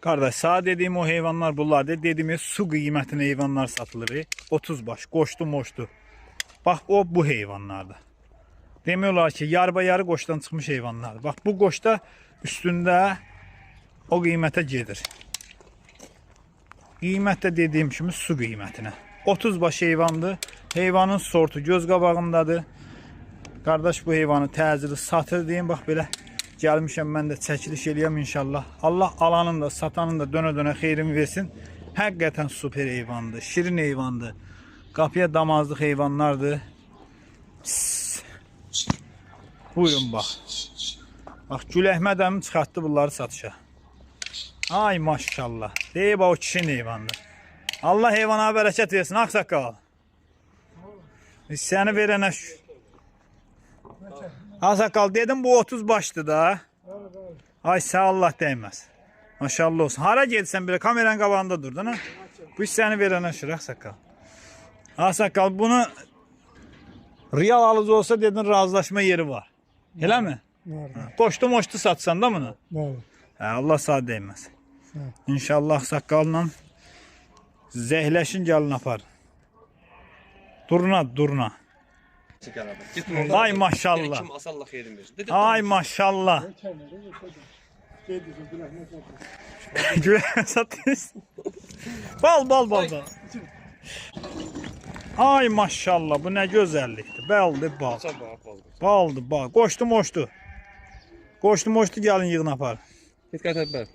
Kardeş sağ dediğim o hayvanlar bunlardır. Dediğimiz su kıymetine hayvanlar satılır. 30 baş, koştu moştu. Bak o bu hayvanlardır. Demiyorlar ki yarba yarı koçdan çıkmış hayvanlar. Bak bu koçta üstünde o kıymete gelir. Qiymətdə dediyim kimi su qiymətinə. 30 baş heyvandır. Heyvanın sortu göz qabağımdadır. Qardaş bu heyvanı təcili satır deyim. Bax belə gəlmişəm mən də çəkiliş eləyəm inşallah. Allah alanın da satanın da dönə-dönə xeyrini versin. Həqiqətən super heyvandır, şirin heyvandır. Qapıya damazlıq heyvanlardır. Pis. Buyurun bax. Bax Gül Əhməd əmi çıxartdı bunları satışa. Ay maşallah. Deyib o kişinin heyvandır. Allah heyvana bərəkət versin ağsaqqal. Biz səni verənə ağsaqqal dedim bu 30 başdı da. Ay sağ Allah dəyməz. Maşallah olsun. Hara gedirsən belə kameranın qabağında durdun ha? Biz səni verənə şur ağsaqqal. Ağsaqqal bunu real alıcı olsa dedin razılaşma yeri var. Elə mi? Qoşdu moşdu satsan da bunu? Allah sağ dəyməz. İnşallah saqqalla zəhləşin gəlin apar. Durna. Ay maşallah. Ay maşallah. Bal. Ay maşallah bu ne gözəllikdir. Baldır bal. Baldır bal. Qoşdu moşdu. Qoşdu moşdu gəlin yığın apar. Git qaytar.